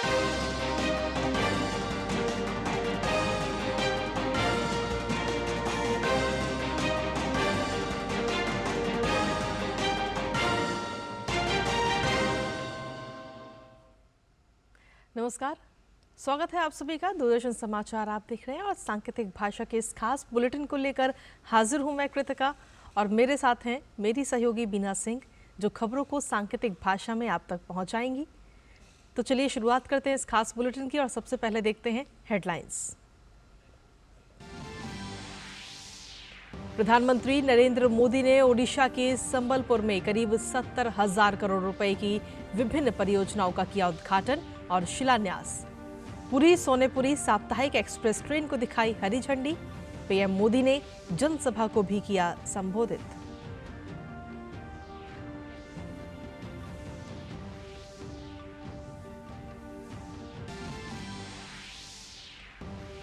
नमस्कार, स्वागत है आप सभी का। दूरदर्शन समाचार आप देख रहे हैं और सांकेतिक भाषा के इस खास बुलेटिन को लेकर हाजिर हूं मैं कृतिका और मेरे साथ हैं मेरी सहयोगी बीना सिंह, जो खबरों को सांकेतिक भाषा में आप तक पहुंचाएंगी। तो चलिए शुरुआत करते हैं इस खास बुलेटिन की और सबसे पहले देखते हैं हेडलाइंस। प्रधानमंत्री नरेंद्र मोदी ने ओडिशा के संबलपुर में करीब 70,000 करोड़ रुपए की विभिन्न परियोजनाओं का किया उद्घाटन और शिलान्यास। पुरी सोनेपुरी साप्ताहिक एक्सप्रेस ट्रेन को दिखाई हरी झंडी। पीएम मोदी ने जनसभा को भी किया संबोधित।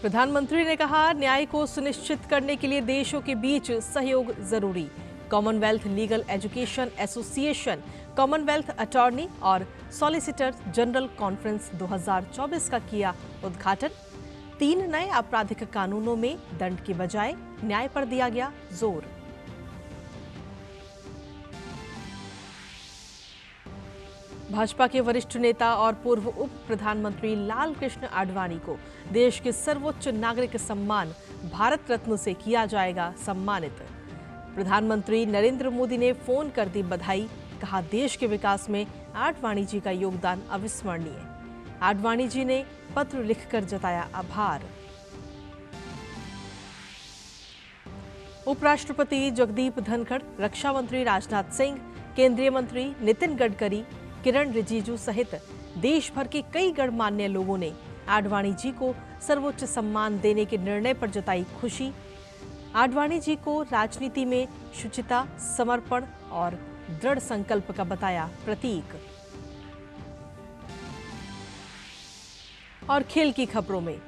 प्रधानमंत्री ने कहा, न्याय को सुनिश्चित करने के लिए देशों के बीच सहयोग जरूरी। Commonwealth legal education association, Commonwealth attorney और सॉलिसिटर जनरल कॉन्फ्रेंस 2024 का किया उद्घाटन। 3 नए आपराधिक कानूनों में दंड के बजाय न्याय पर दिया गया जोर। भाजपा के वरिष्ठ नेता और पूर्व उप प्रधानमंत्री लाल कृष्ण आडवाणी को देश के सर्वोच्च नागरिक सम्मान भारत रत्न से किया जाएगा सम्मानित। प्रधानमंत्री नरेंद्र मोदी ने फोन कर दी बधाई। कहा, देश के विकास में आडवाणी जी का योगदान अविस्मरणीय। आडवाणी जी ने पत्र लिखकर जताया आभार। उपराष्ट्रपति जगदीप धनखड़, रक्षा मंत्री राजनाथ सिंह, केंद्रीय मंत्री नितिन गडकरी, किरण रिजिजू सहित देश भर के कई गणमान्य लोगों ने आडवाणी जी को सर्वोच्च सम्मान देने के निर्णय पर जताई खुशी। आडवाणी जी को राजनीति में शुचिता, समर्पण और दृढ़ संकल्प का बताया प्रतीक। और खेल की खबरों में,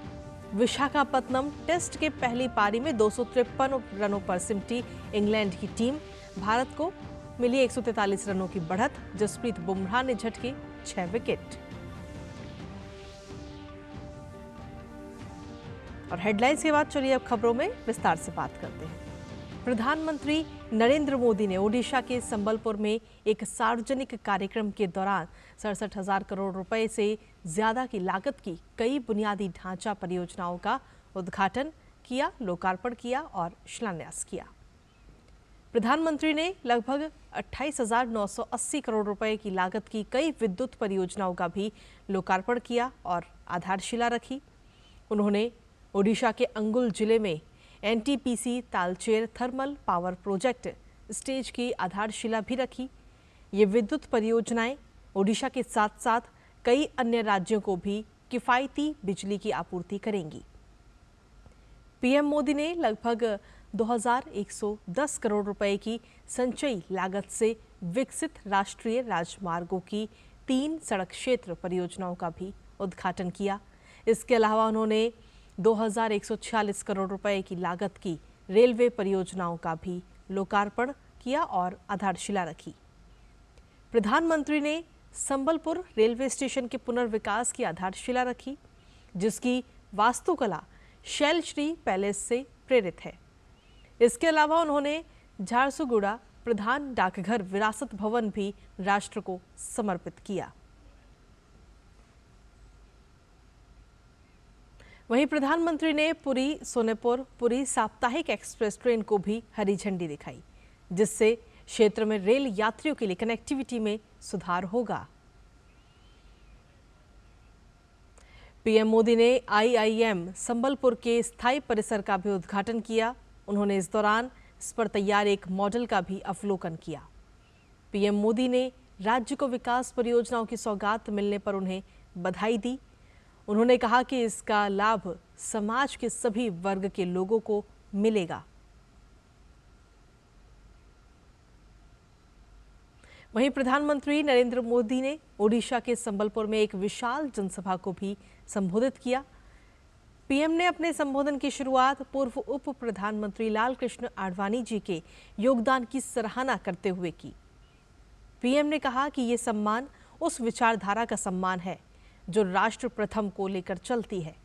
विशाखापत्तनम टेस्ट के पहली पारी में 253 रनों पर सिमटी इंग्लैंड की टीम। भारत को मिली 143 रनों की बढ़त। जसप्रीत बुमराह ने झटके 6 विकेट। और हेडलाइंस के बाद चलिए अब खबरों में विस्तार से बात करते हैं। प्रधानमंत्री नरेंद्र मोदी ने ओडिशा के संबलपुर में एक सार्वजनिक कार्यक्रम के दौरान 67,000 करोड़ रुपए से ज्यादा की लागत की कई बुनियादी ढांचा परियोजनाओं का उद्घाटन किया, लोकार्पण किया और शिलान्यास किया। प्रधानमंत्री ने लगभग 28,980 करोड़ रुपए की लागत की कई विद्युत परियोजनाओं का भी लोकार्पण किया और आधारशिला रखी। उन्होंने ओडिशा के अंगुल जिले में NTPC Talcher thermal power project stage की आधारशिला भी रखी। ये विद्युत परियोजनाएं ओडिशा के साथ साथ कई अन्य राज्यों को भी किफायती बिजली की आपूर्ति करेंगी। पीएम मोदी ने लगभग 2,110 करोड़ रुपए की संचयी लागत से विकसित राष्ट्रीय राजमार्गों की 3 सड़क क्षेत्र परियोजनाओं का भी उद्घाटन किया। इसके अलावा उन्होंने 2,146 करोड़ रुपए की लागत की रेलवे परियोजनाओं का भी लोकार्पण किया और आधारशिला रखी। प्रधानमंत्री ने संबलपुर रेलवे स्टेशन के पुनर्विकास की आधारशिला रखी, जिसकी वास्तुकला शैलश्री पैलेस से प्रेरित है। इसके अलावा उन्होंने झारसुगुड़ा प्रधान डाकघर विरासत भवन भी राष्ट्र को समर्पित किया। वहीं प्रधानमंत्री ने पुरी सोनेपुर पुरी साप्ताहिक एक्सप्रेस ट्रेन को भी हरी झंडी दिखाई, जिससे क्षेत्र में रेल यात्रियों के लिए कनेक्टिविटी में सुधार होगा। पीएम मोदी ने आईआईएम संबलपुर के स्थायी परिसर का भी उद्घाटन किया। उन्होंने इस दौरान इस पर तैयार एक मॉडल का भी अवलोकन किया। पीएम मोदी ने राज्य को विकास परियोजनाओं की सौगात मिलने पर उन्हें बधाई दी। उन्होंने कहा कि इसका लाभ समाज के सभी वर्ग के लोगों को मिलेगा। वहीं प्रधानमंत्री नरेंद्र मोदी ने ओडिशा के संबलपुर में एक विशाल जनसभा को भी संबोधित किया। पीएम ने अपने संबोधन की शुरुआत पूर्व उप प्रधानमंत्री लाल कृष्ण आडवाणी जी के योगदान की सराहना करते हुए की। पीएम ने कहा कि ये सम्मान उस विचारधारा का सम्मान है जो राष्ट्र प्रथम को लेकर चलती है।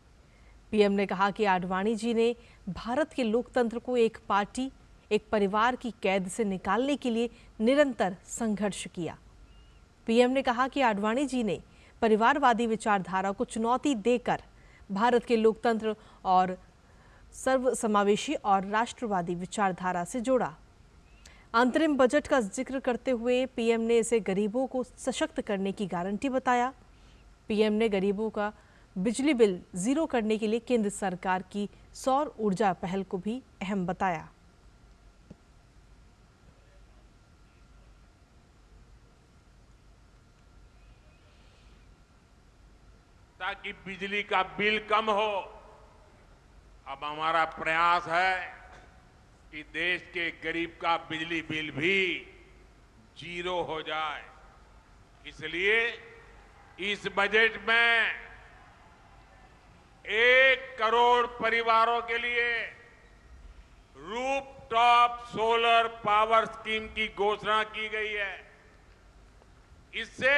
पीएम ने कहा कि आडवाणी जी ने भारत के लोकतंत्र को एक पार्टी, एक परिवार की कैद से निकालने के लिए निरंतर संघर्ष किया। पीएम ने कहा कि आडवाणी जी ने परिवारवादी विचारधारा को चुनौती देकर भारत के लोकतंत्र और सर्वसमावेशी और राष्ट्रवादी विचारधारा से जोड़ा। अंतरिम बजट का जिक्र करते हुए पीएम ने इसे गरीबों को सशक्त करने की गारंटी बताया। पीएम ने गरीबों का बिजली बिल जीरो करने के लिए केंद्र सरकार की सौर ऊर्जा पहल को भी अहम बताया। ताकि बिजली का बिल कम हो, अब हमारा प्रयास है कि देश के गरीब का बिजली बिल भी जीरो हो जाए। इसलिए इस बजट में 1 करोड़ परिवारों के लिए रूफटॉप सोलर पावर स्कीम की घोषणा की गई है। इससे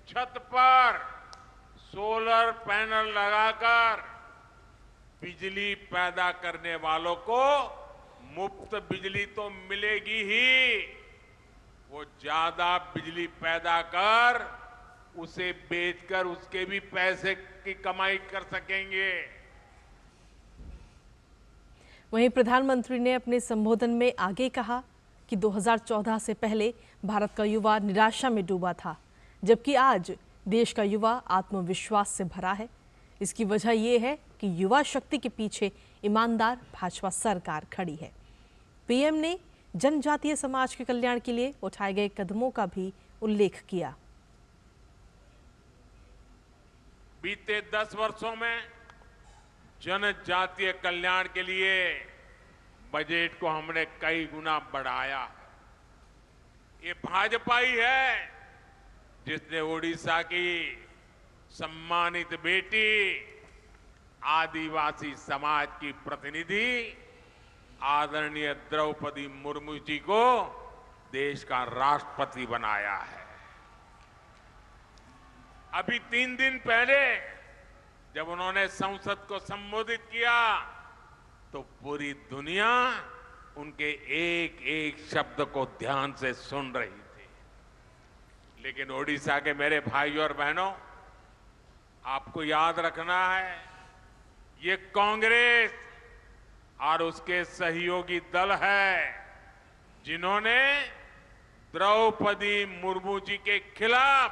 छत पर सोलर पैनल लगाकर बिजली पैदा करने वालों को मुफ्त बिजली तो मिलेगी ही, वो ज्यादा बिजली पैदा कर उसे बेचकर उसके भी पैसे की कमाई कर सकेंगे। वहीं प्रधानमंत्री ने अपने संबोधन में आगे कहा कि 2014 से पहले भारत का युवा निराशा में डूबा था, जबकि आज देश का युवा आत्मविश्वास से भरा है। इसकी वजह यह है कि युवा शक्ति के पीछे ईमानदार भाजपा सरकार खड़ी है। पीएम ने जनजातीय समाज के कल्याण के लिए उठाए गए कदमों का भी उल्लेख किया। बीते 10 वर्षों में जनजातीय कल्याण के लिए बजट को हमने कई गुना बढ़ाया। ये भाजपा ही है जिसने ओडिशा की सम्मानित बेटी आदिवासी समाज की प्रतिनिधि आदरणीय द्रौपदी मुर्मू जी को देश का राष्ट्रपति बनाया है। अभी 3 दिन पहले जब उन्होंने संसद को संबोधित किया तो पूरी दुनिया उनके एक एक शब्द को ध्यान से सुन रही थी। लेकिन ओडिशा के मेरे भाइयों और बहनों, आपको याद रखना है, ये कांग्रेस और उसके सहयोगी दल है जिन्होंने द्रौपदी मुर्मू जी के खिलाफ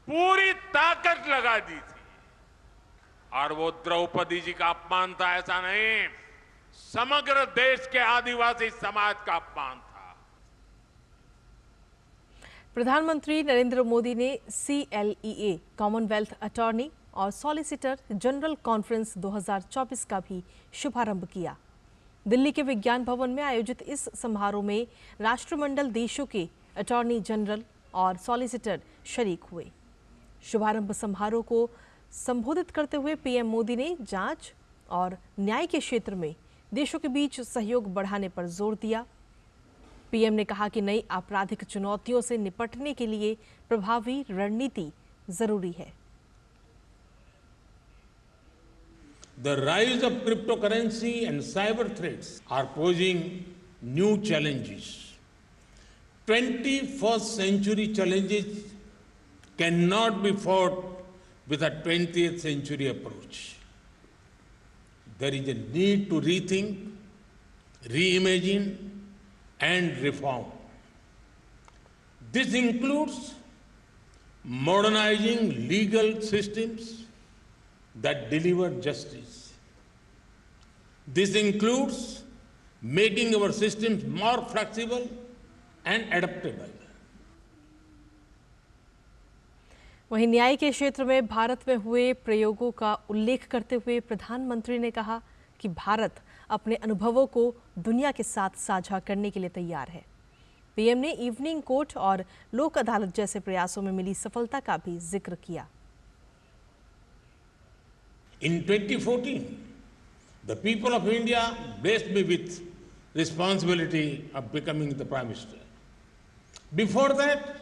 पूरी ताकत लगा दी थी। और वो द्रौपदी जी का अपमान था ऐसा नहीं, समग्र देश के आदिवासी समाज का अपमान था। प्रधानमंत्री नरेंद्र मोदी ने CLEA कॉमनवेल्थ अटॉर्नी और सॉलिसिटर जनरल कॉन्फ्रेंस 2024 का भी शुभारंभ किया। दिल्ली के विज्ञान भवन में आयोजित इस समारोह में राष्ट्रमंडल देशों के अटॉर्नी जनरल और सॉलिसिटर शरीक हुए। शुभारंभ समारोह को संबोधित करते हुए पीएम मोदी ने जांच और न्याय के क्षेत्र में देशों के बीच सहयोग बढ़ाने पर जोर दिया। पीएम ने कहा कि नई आपराधिक चुनौतियों से निपटने के लिए प्रभावी रणनीति जरूरी है। The rise of cryptocurrency and cyber threats are posing new challenges. 21st century challenges cannot be fought with a 20th century approach. There is a need to rethink, reimagine, and reform. This includes modernizing legal systems that deliver justice. This includes making our systems more flexible and adaptable. वहीं न्याय के क्षेत्र में भारत में हुए प्रयोगों का उल्लेख करते हुए प्रधानमंत्री ने कहा कि भारत अपने अनुभवों को दुनिया के साथ साझा करने के लिए तैयार है। पीएम ने इवनिंग कोर्ट और लोक अदालत जैसे प्रयासों में मिली सफलता का भी जिक्र किया। In 2014, the people of India blessed me with responsibility of becoming the Prime Minister. Before that,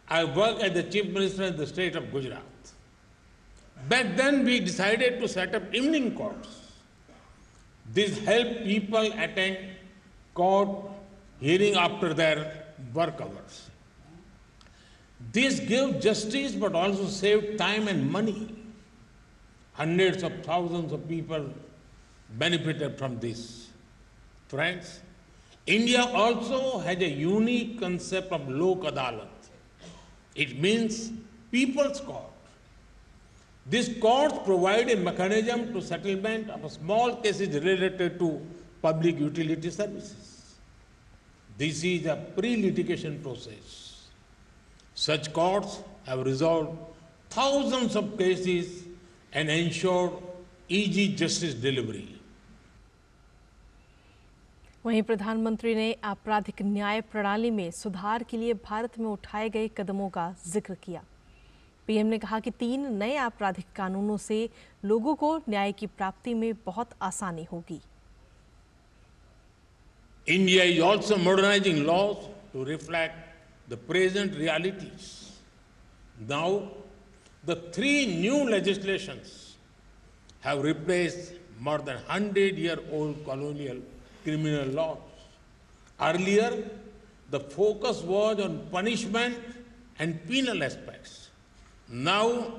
I worked as the Chief Minister in the state of Gujarat. Back then, we decided to set up evening courts. This helped people attend court hearing after their work hours. This gave justice but also saved time and money. Hundreds of thousands of people benefited from this. Friends, India also has a unique concept of Lok Adalat. It means people's court. These courts provide a mechanism to settlement of small cases related to public utility services. This is a pre-litigation process. Such courts have resolved thousands of cases and ensured easy justice delivery. वहीं प्रधानमंत्री ने आपराधिक न्याय प्रणाली में सुधार के लिए भारत में उठाए गए कदमों का जिक्र किया। पीएम ने कहा कि 3 नए आपराधिक कानूनों से लोगों को न्याय की प्राप्ति में बहुत आसानी होगी। India is also modernizing laws to reflect the present realities. Now, the 3 new legislations have replaced more than 100-year-old colonial criminal laws. Earlier, the focus was on punishment and penal aspects. Now,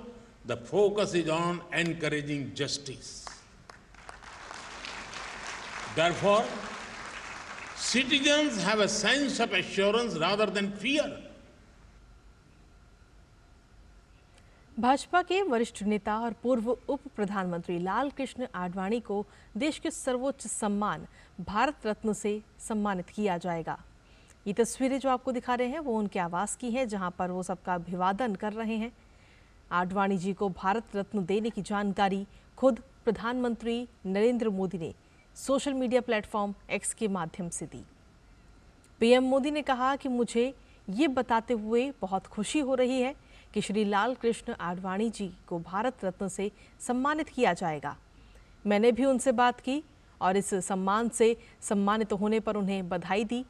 the focus is on encouraging justice. Therefore, citizens have a sense of assurance rather than fear. Bhajpa के वरिष्ठ नेता और पूर्व उप प्रधानमंत्री लाल कृष्ण आडवाणी को देश के सर्वोच्च सम्मान भारत रत्न से सम्मानित किया जाएगा। ये तस्वीरें जो आपको दिखा रहे हैं वो उनके आवास की हैं, जहां पर वो सबका अभिवादन कर रहे हैं। आडवाणी जी को भारत रत्न देने की जानकारी खुद प्रधानमंत्री नरेंद्र मोदी ने सोशल मीडिया प्लेटफॉर्म एक्स के माध्यम से दी। पीएम मोदी ने कहा कि मुझे ये बताते हुए बहुत खुशी हो रही है कि श्री लाल कृष्ण आडवाणी जी को भारत रत्न से सम्मानित किया जाएगा। मैंने भी उनसे बात की और इस सम्मान से सम्मानित होने पर उन्हें बधाई दी।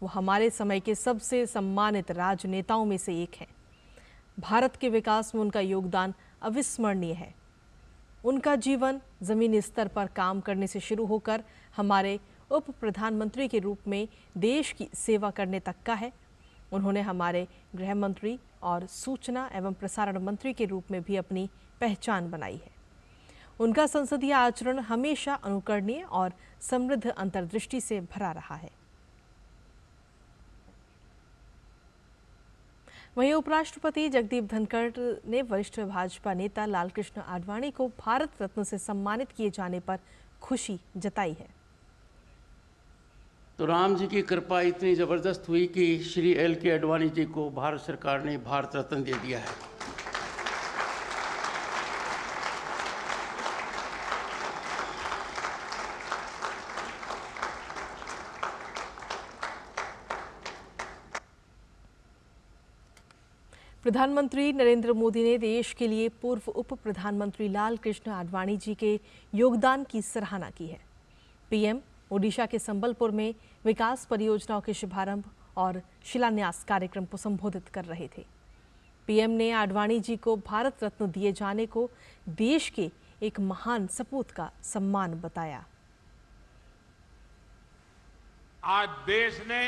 वो हमारे समय के सबसे सम्मानित राजनेताओं में से एक हैं। भारत के विकास में उनका योगदान अविस्मरणीय है। उनका जीवन ज़मीनी स्तर पर काम करने से शुरू होकर हमारे उप प्रधानमंत्री के रूप में देश की सेवा करने तक का है। उन्होंने हमारे गृह मंत्री और सूचना एवं प्रसारण मंत्री के रूप में भी अपनी पहचान बनाई है। उनका संसदीय आचरण हमेशा अनुकरणीय और समृद्ध अंतर्दृष्टि से भरा रहा है। वहीं उपराष्ट्रपति जगदीप धनखड़ ने वरिष्ठ भाजपा नेता लालकृष्ण आडवाणी को भारत रत्न से सम्मानित किए जाने पर खुशी जताई है। तो राम जी की कृपा इतनी ज़बरदस्त हुई कि श्री LK आडवाणी जी को भारत सरकार ने भारत रत्न दे दिया है। प्रधानमंत्री नरेंद्र मोदी ने देश के लिए पूर्व उप प्रधानमंत्री लाल कृष्ण आडवाणी जी के योगदान की सराहना की है। पीएम ओडिशा के संबलपुर में विकास परियोजनाओं के शुभारंभ और शिलान्यास कार्यक्रम को संबोधित कर रहे थे। पीएम ने आडवाणी जी को भारत रत्न दिए जाने को देश के एक महान सपूत का सम्मान बताया। आज देश ने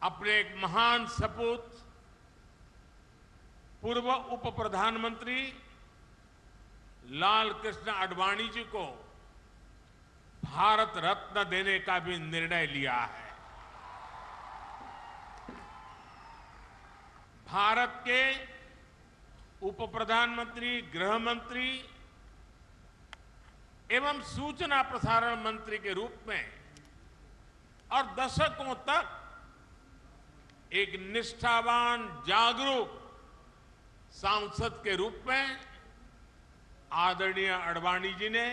अपने एक महान सपूत पूर्व उप प्रधानमंत्री लाल कृष्ण आडवाणी जी को भारत रत्न देने का भी निर्णय लिया है। भारत के उप प्रधानमंत्री, गृह मंत्री एवं सूचना प्रसारण मंत्री के रूप में और दशकों तक एक निष्ठावान, जागरूक सांसद के रूप में आदरणीय आडवाणी जी ने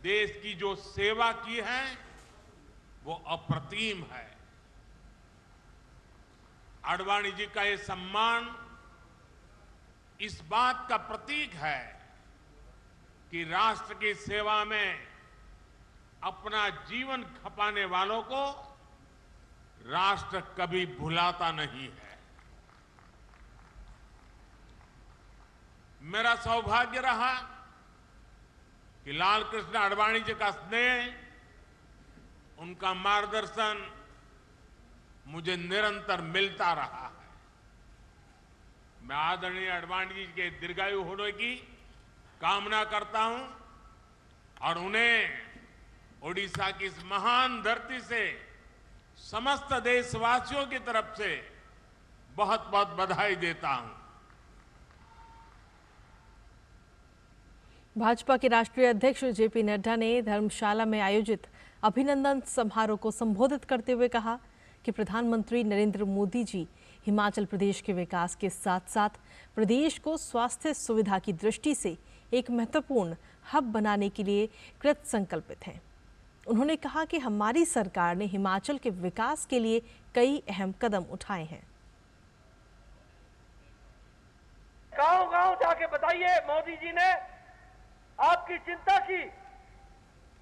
देश की जो सेवा की है वो अप्रतिम है। आडवाणी जी का ये सम्मान इस बात का प्रतीक है कि राष्ट्र की सेवा में अपना जीवन खपाने वालों को राष्ट्र कभी भुलाता नहीं है। मेरा सौभाग्य रहा कि लाल कृष्ण आडवाणी जी का स्नेह, उनका मार्गदर्शन मुझे निरंतर मिलता रहा है। मैं आदरणीय आडवाणी जी के दीर्घायु होने की कामना करता हूं और उन्हें ओडिशा की इस महान धरती से समस्त देशवासियों की तरफ से बहुत बहुत बधाई देता हूं। भाजपा के राष्ट्रीय अध्यक्ष जेपी नड्डा ने धर्मशाला में आयोजित अभिनंदन समारोह को संबोधित करते हुए कहा कि प्रधानमंत्री नरेंद्र मोदी जी हिमाचल प्रदेश के विकास के साथ साथ प्रदेश को स्वास्थ्य सुविधा की दृष्टि से एक महत्वपूर्ण हब बनाने के लिए कृत संकल्पित हैं। उन्होंने कहा कि हमारी सरकार ने हिमाचल के विकास के लिए कई अहम कदम उठाए हैं। गांव-गांव जाके बताइए, मोदी जी ने आपकी चिंता की।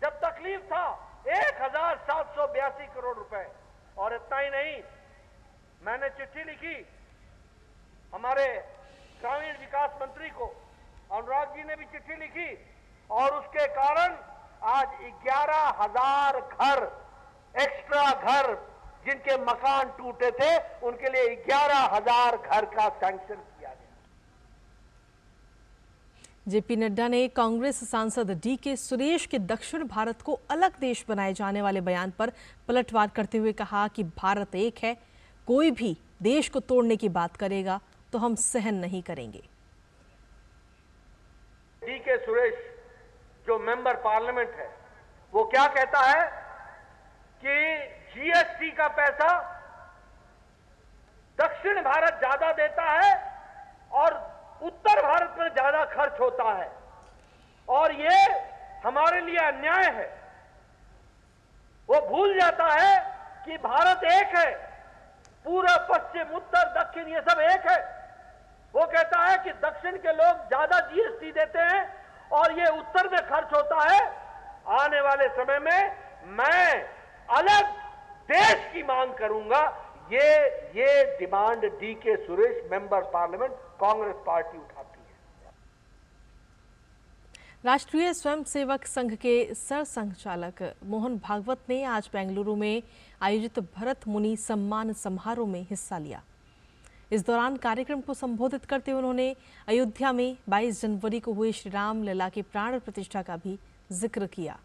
जब तकलीफ था 1782 करोड़ रुपए, और इतना ही नहीं, मैंने चिट्ठी लिखी हमारे ग्रामीण विकास मंत्री को, अनुराग जी ने भी चिट्ठी लिखी, और उसके कारण आज 11,000 घर, एक्स्ट्रा घर, जिनके मकान टूटे थे, उनके लिए 11,000 घर का सैंक्शन किया गया। जेपी नड्डा ने कांग्रेस सांसद डीके सुरेश के दक्षिण भारत को अलग देश बनाए जाने वाले बयान पर पलटवार करते हुए कहा कि भारत एक है, कोई भी देश को तोड़ने की बात करेगा तो हम सहन नहीं करेंगे। डीके सुरेश जो मेंबर पार्लियामेंट है, वो क्या कहता है कि जीएसटी का पैसा दक्षिण भारत ज्यादा देता है और उत्तर भारत में ज्यादा खर्च होता है, और ये हमारे लिए अन्याय है। वो भूल जाता है कि भारत एक है, पूर्व पश्चिम उत्तर दक्षिण ये सब एक है। वो कहता है कि दक्षिण के लोग ज्यादा जीएसटी देते हैं और ये उत्तर में खर्च होता है। आने वाले समय में मैं अलग देश की मांग करूंगा। ये demand DK Suresh member parliament Congress party उठाती है। राष्ट्रीय स्वयंसेवक संघ के सरसंघचालक मोहन भागवत ने आज बेंगलुरु में आयोजित भरत मुनि सम्मान समारोह में हिस्सा लिया। इस दौरान कार्यक्रम को संबोधित करते हुए उन्होंने अयोध्या में 22 जनवरी को हुए श्री राम लला के प्राण प्रतिष्ठा का भी जिक्र किया।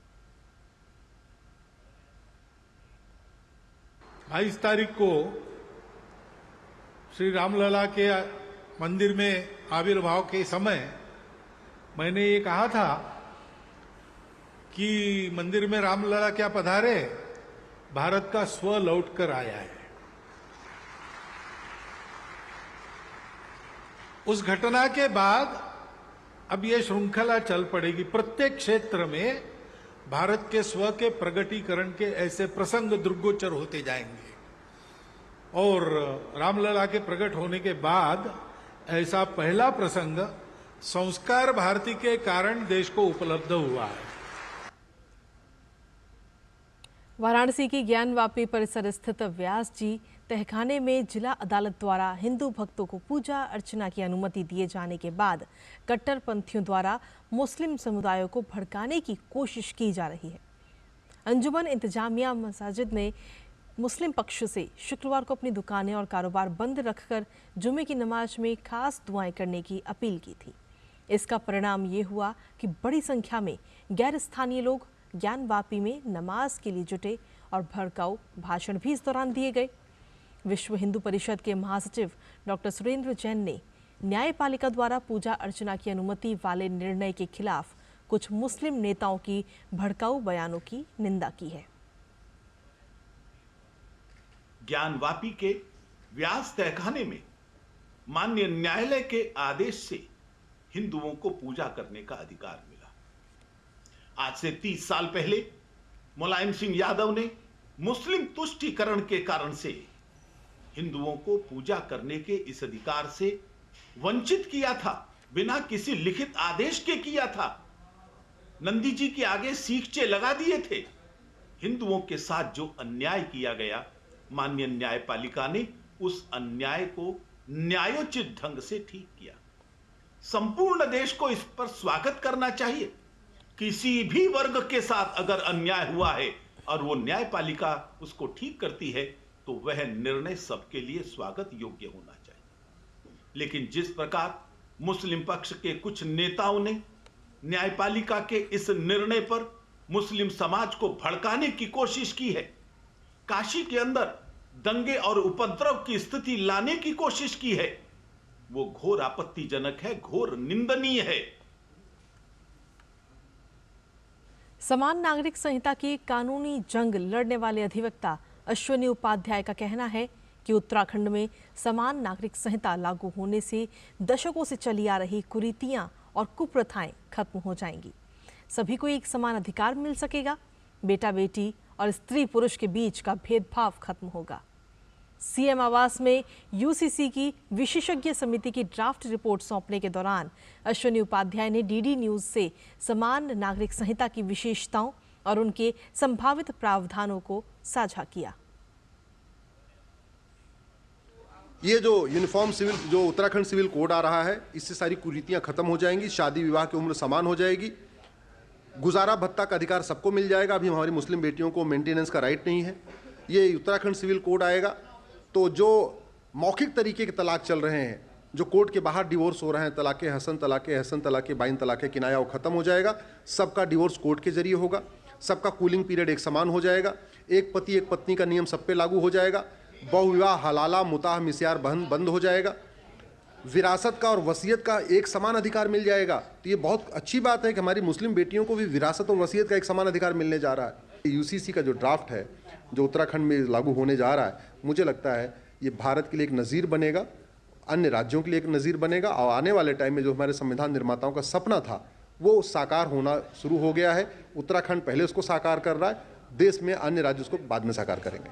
22 तारीख को श्री रामलला के मंदिर में आविर्भाव के समय मैंने ये कहा था कि मंदिर में रामलला क्या पधारे, भारत का स्व लौट कर आया है। उस घटना के बाद अब ये श्रृंखला चल पड़ेगी। प्रत्येक क्षेत्र में भारत के स्व के प्रगटीकरण के ऐसे प्रसंग दृग्गोचर होते जाएंगे, और रामलला के प्रकट होने के बाद ऐसा पहला प्रसंग संस्कार भारती के कारण देश को उपलब्ध हुआ है। वाराणसी की ज्ञानवापी परिसर स्थित व्यास जी तहखाने में जिला अदालत द्वारा हिंदू भक्तों को पूजा अर्चना की अनुमति दिए जाने के बाद कट्टरपंथियों द्वारा मुस्लिम समुदायों को भड़काने की कोशिश की जा रही है। अंजुमन इंतजामिया मसाजिद ने मुस्लिम पक्ष से शुक्रवार को अपनी दुकानें और कारोबार बंद रखकर जुमे की नमाज में खास दुआएं करने की अपील की थी। इसका परिणाम ये हुआ कि बड़ी संख्या में गैर स्थानीय लोग ज्ञानवापी में नमाज के लिए जुटे और भड़काऊ भाषण भी इस दौरान दिए गए। विश्व हिंदू परिषद के महासचिव डॉक्टर सुरेंद्र जैन ने न्यायपालिका द्वारा पूजा अर्चना की अनुमति वाले निर्णय के खिलाफ कुछ मुस्लिम नेताओं की भड़काऊ बयानों की निंदा की है। ज्ञानवापी के व्यास तहखाने में माननीय न्यायालय के आदेश से हिंदुओं को पूजा करने का अधिकार मिला। आज से 30 साल पहले मुलायम सिंह यादव ने मुस्लिम तुष्टीकरण के कारण से हिंदुओं को पूजा करने के इस अधिकार से वंचित किया था, बिना किसी लिखित आदेश के किया था। नंदी जी के आगे सीखचे लगा दिए थे। हिंदुओं के साथ जो अन्याय किया गया, माननीय न्यायपालिका ने उस अन्याय को न्यायोचित ढंग से ठीक किया। संपूर्ण देश को इस पर स्वागत करना चाहिए। किसी भी वर्ग के साथ अगर अन्याय हुआ है और वो न्यायपालिका उसको ठीक करती है तो वह निर्णय सबके लिए स्वागत योग्य होना चाहिए। लेकिन जिस प्रकार मुस्लिम पक्ष के कुछ नेताओं ने न्यायपालिका के इस निर्णय पर मुस्लिम समाज को भड़काने की कोशिश की है, काशी के अंदर दंगे और उपद्रव की स्थिति लाने की कोशिश की है, वो घोर आपत्तिजनक है, घोर निंदनीय है। समान नागरिक संहिता की कानूनी जंग लड़ने वाले अधिवक्ता अश्विनी उपाध्याय का कहना है कि उत्तराखंड में समान नागरिक संहिता लागू होने से दशकों से चली आ रही कुरीतियां और कुप्रथाएं खत्म हो जाएंगी। सभी को एक समान अधिकार मिल सकेगा। बेटा बेटी और स्त्री पुरुष के बीच का भेदभाव खत्म होगा। सीएम आवास में यूसीसी की विशेषज्ञ समिति की ड्राफ्ट रिपोर्ट सौंपने के दौरान अश्विनी उपाध्याय ने डीडी न्यूज से समान नागरिक संहिता की विशेषताओं और उनके संभावित प्रावधानों को साझा किया। ये जो यूनिफॉर्म सिविल जो उत्तराखंड सिविल कोड आ रहा है, इससे सारी कुरीतियां खत्म हो जाएंगी। शादी विवाह की उम्र समान हो जाएगी। गुजारा भत्ता का अधिकार सबको मिल जाएगा। अभी हमारी मुस्लिम बेटियों को मेंटेनेंस का राइट नहीं है। ये उत्तराखंड सिविल कोड आएगा तो जो मौखिक तरीके के तलाक चल रहे हैं, जो कोर्ट के बाहर डिवोर्स हो रहे हैं, तलाक़े हसन तलाक़े बाइन तलाक़े किनाया, वो ख़त्म हो जाएगा। सबका डिवोर्स कोर्ट के जरिए होगा। सबका कूलिंग पीरियड एक समान हो जाएगा। एक पति एक पत्नी का नियम सब पे लागू हो जाएगा। बहुविवाह हलाला मुताह मिस्यार बंद हो जाएगा। विरासत का और वसीयत का एक समान अधिकार मिल जाएगा। तो ये बहुत अच्छी बात है कि हमारी मुस्लिम बेटियों को भी विरासत और वसीयत का एक समान अधिकार मिलने जा रहा है। यूसीसी का जो ड्राफ्ट है जो उत्तराखंड में लागू होने जा रहा है, मुझे लगता है ये भारत के लिए एक नज़ीर बनेगा, अन्य राज्यों के लिए एक नज़ीर बनेगा। और आने वाले टाइम में जो हमारे संविधान निर्माताओं का सपना था वो साकार होना शुरू हो गया है। उत्तराखंड पहले उसको साकार कर रहा है, देश में अन्य राज्य उसको बाद में साकार करेंगे।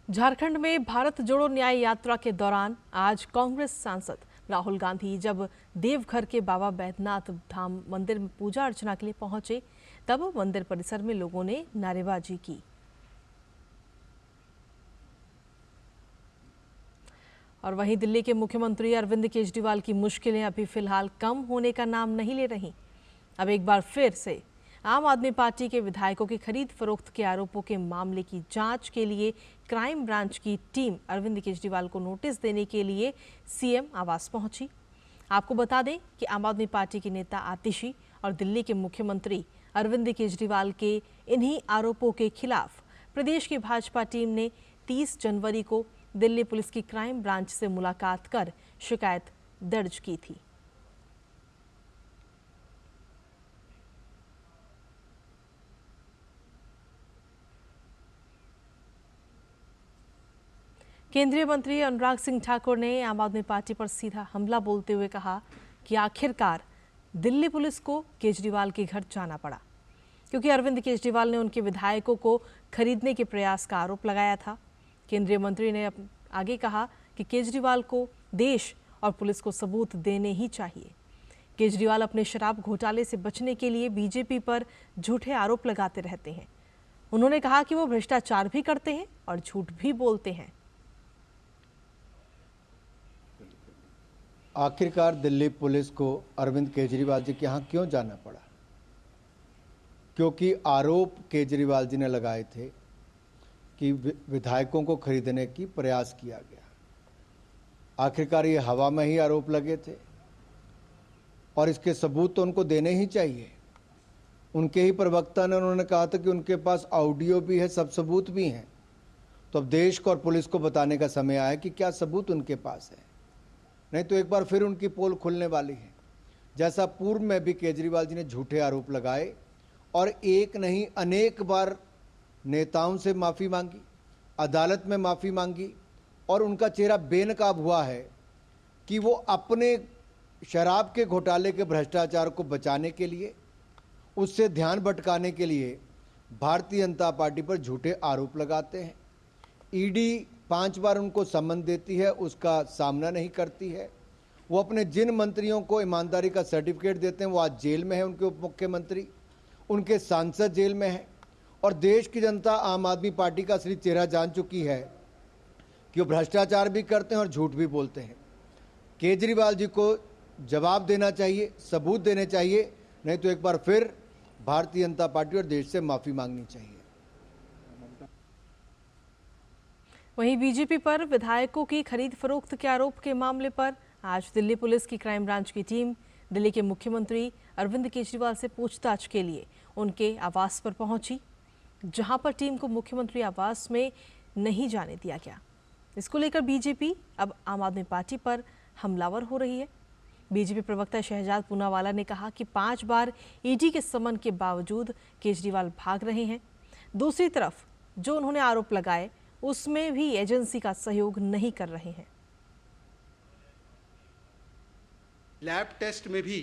झारखंड में भारत जोड़ो न्याय यात्रा के दौरान आज कांग्रेस सांसद राहुल गांधी जब देवघर के बाबा बैद्यनाथ धाम मंदिर में पूजा अर्चना के लिए पहुंचे, तब मंदिर परिसर में लोगों ने नारेबाजी की। और वहीं दिल्ली के मुख्यमंत्री अरविंद केजरीवाल की मुश्किलें अभी फिलहाल कम होने का नाम नहीं ले रही। अब एक बार फिर से आम आदमी पार्टी के विधायकों की खरीद फरोख्त के आरोपों के मामले की जांच के लिए क्राइम ब्रांच की टीम अरविंद केजरीवाल को नोटिस देने के लिए सीएम आवास पहुंची। आपको बता दें कि आम आदमी पार्टी के नेता आतिशी और दिल्ली के मुख्यमंत्री अरविंद केजरीवाल के इन्हीं आरोपों के खिलाफ प्रदेश की भाजपा टीम ने 30 जनवरी को दिल्ली पुलिस की क्राइम ब्रांच से मुलाकात कर शिकायत दर्ज की थी। केंद्रीय मंत्री अनुराग सिंह ठाकुर ने आम आदमी पार्टी पर सीधा हमला बोलते हुए कहा कि आखिरकार दिल्ली पुलिस को केजरीवाल के घर जाना पड़ा क्योंकि अरविंद केजरीवाल ने उनके विधायकों को खरीदने के प्रयास का आरोप लगाया था। केंद्रीय मंत्री ने आगे कहा कि केजरीवाल को देश और पुलिस को सबूत देने ही चाहिए। केजरीवाल अपने शराब घोटाले से बचने के लिए बीजेपी पर झूठे आरोप लगाते रहते हैं। उन्होंने कहा कि वो भ्रष्टाचार भी करते हैं और झूठ भी बोलते हैं। आखिरकार दिल्ली पुलिस को अरविंद केजरीवाल जी के यहाँ क्यों जाना पड़ा? क्योंकि आरोप केजरीवाल जी ने लगाए थे कि विधायकों को खरीदने की प्रयास किया गया। आखिरकार ये हवा में ही आरोप लगे थे और इसके सबूत तो उनको देने ही चाहिए। उनके ही प्रवक्ता ने उन्होंने कहा था कि उनके पास ऑडियो भी है, सब सबूत भी हैं। तो अब देश को और पुलिस को बताने का समय आया कि क्या सबूत उनके पास है, नहीं तो एक बार फिर उनकी पोल खुलने वाली है। जैसा पूर्व में भी केजरीवाल जी ने झूठे आरोप लगाए और एक नहीं अनेक बार नेताओं से माफ़ी मांगी, अदालत में माफ़ी मांगी और उनका चेहरा बेनकाब हुआ है कि वो अपने शराब के घोटाले के भ्रष्टाचार को बचाने के लिए, उससे ध्यान भटकाने के लिए भारतीय जनता पार्टी पर झूठे आरोप लगाते हैं। ईडी 5 बार उनको सम्मन देती है, उसका सामना नहीं करती है। वो अपने जिन मंत्रियों को ईमानदारी का सर्टिफिकेट देते हैं वो आज जेल में है, उनके उप मुख्यमंत्री, उनके सांसद जेल में हैं और देश की जनता आम आदमी पार्टी का असली चेहरा जान चुकी है कि वो भ्रष्टाचार भी करते हैं और झूठ भी बोलते हैं। केजरीवाल जी को जवाब देना चाहिए, सबूत देने चाहिए, नहीं तो एक बार फिर भारतीय जनता पार्टी और देश से माफी मांगनी चाहिए। वहीं बीजेपी पर विधायकों की खरीद फरोख्त के आरोप के मामले पर आज दिल्ली पुलिस की क्राइम ब्रांच की टीम दिल्ली के मुख्यमंत्री अरविंद केजरीवाल से पूछताछ के लिए उनके आवास पर पहुंची, जहां पर टीम को मुख्यमंत्री आवास में नहीं जाने दिया गया। इसको लेकर बीजेपी अब आम आदमी पार्टी पर हमलावर हो रही है। बीजेपी प्रवक्ता शहजाद पूनावाला ने कहा कि 5 बार ईडी के समन के बावजूद केजरीवाल भाग रहे हैं। दूसरी तरफ जो उन्होंने आरोप लगाए उसमें भी एजेंसी का सहयोग नहीं कर रहे हैं। लैब टेस्ट में भी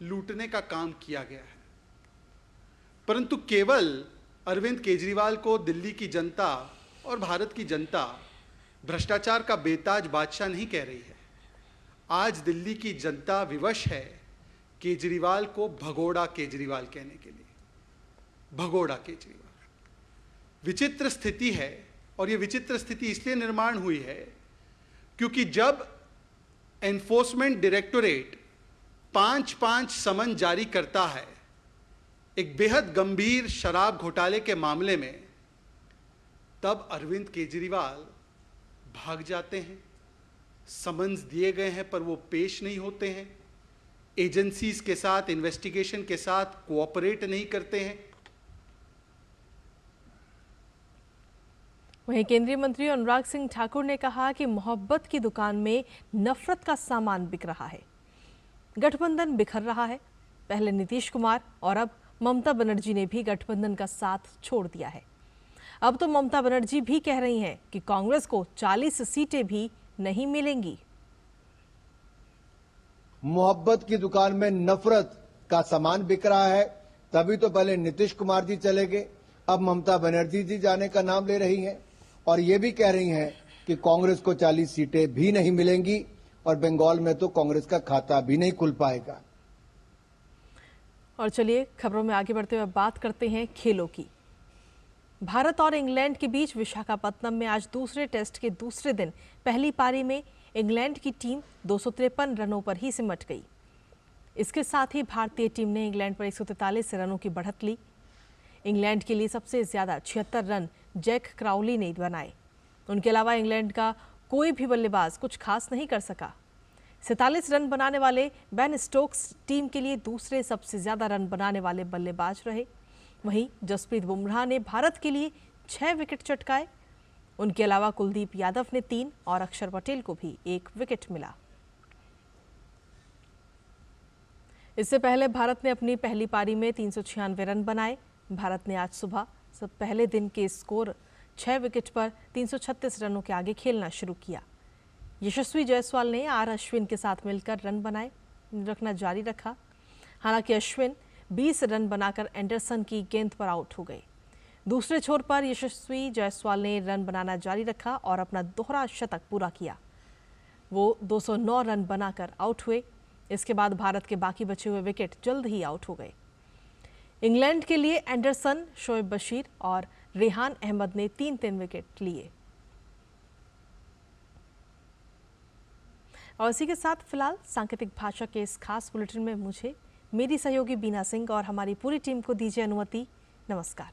लूटने का काम किया गया है, परंतु केवल अरविंद केजरीवाल को दिल्ली की जनता और भारत की जनता भ्रष्टाचार का बेताज बादशाह नहीं कह रही है। आज दिल्ली की जनता विवश है केजरीवाल को भगोड़ा केजरीवाल कहने के लिए। भगोड़ा केजरीवाल विचित्र स्थिति है, और ये विचित्र स्थिति इसलिए निर्माण हुई है क्योंकि जब एनफोर्समेंट डायरेक्टोरेट 5-5 समन जारी करता है एक बेहद गंभीर शराब घोटाले के मामले में, तब अरविंद केजरीवाल भाग जाते हैं। समन्स दिए गए हैं पर वो पेश नहीं होते हैं, एजेंसीज के साथ, इन्वेस्टिगेशन के साथ कोऑपरेट नहीं करते हैं। वहीं केंद्रीय मंत्री अनुराग सिंह ठाकुर ने कहा कि मोहब्बत की दुकान में नफरत का सामान बिक रहा है। गठबंधन बिखर रहा है। पहले नीतीश कुमार और अब ममता बनर्जी ने भी गठबंधन का साथ छोड़ दिया है। अब तो ममता बनर्जी भी कह रही हैं कि कांग्रेस को 40 सीटें भी नहीं मिलेंगी। मोहब्बत की दुकान में नफरत का सामान बिक रहा है, तभी तो पहले नीतीश कुमार जी चले गए, अब ममता बनर्जी जी जाने का नाम ले रही हैं और ये भी कह रही हैं कि कांग्रेस को 40 सीटें भी नहीं मिलेंगी और बंगाल में तो कांग्रेस का खाता भी नहीं खुल पाएगा। और चलिए खबरों में आगे बढ़ते हुए बात करते हैं खेलों की। भारत और इंग्लैंड के बीच विशाखापत्तनम में आज दूसरे टेस्ट के दूसरे दिन पहली पारी में इंग्लैंड की टीम 253 रनों पर ही सिमट गई। इसके साथ ही भारतीय टीम ने इंग्लैंड पर 143 रनों की बढ़त ली। इंग्लैंड के लिए सबसे ज्यादा 76 रन जैक क्राउली ने बनाए। उनके अलावा इंग्लैंड का कोई भी बल्लेबाज कुछ खास नहीं कर सका। 47 रन बनाने वाले बेन स्टोक्स टीम के लिए दूसरे सबसे ज्यादा रन बनाने वाले बल्लेबाज रहे। वहीं जसप्रीत बुमराह ने भारत के लिए 6 विकेट चटकाए। उनके अलावा कुलदीप यादव ने 3 और अक्षर पटेल को भी 1 विकेट मिला। इससे पहले भारत ने अपनी पहली पारी में 396 रन बनाए। भारत ने आज सुबह पहले दिन के स्कोर 6 विकेट पर 336 रनों के आगे खेलना शुरू किया। यशस्वी जायसवाल ने आर अश्विन के साथ मिलकर रन रखना जारी रखा। हालांकि अश्विन 20 रन बनाकर एंडरसन की गेंद पर आउट हो गए। दूसरे छोर पर यशस्वी जायसवाल ने रन बनाना जारी रखा और अपना दोहरा शतक पूरा किया। वो 209 रन बनाकर आउट हुए। इसके बाद भारत के बाकी बचे हुए विकेट जल्द ही आउट हो गए। इंग्लैंड के लिए एंडरसन, शोएब बशीर और रेहान अहमद ने 3-3 विकेट लिए। और इसी के साथ फिलहाल सांकेतिक भाषा के इस खास बुलेटिन में मुझे, मेरी सहयोगी बीना सिंह और हमारी पूरी टीम को दीजिए अनुमति। नमस्कार।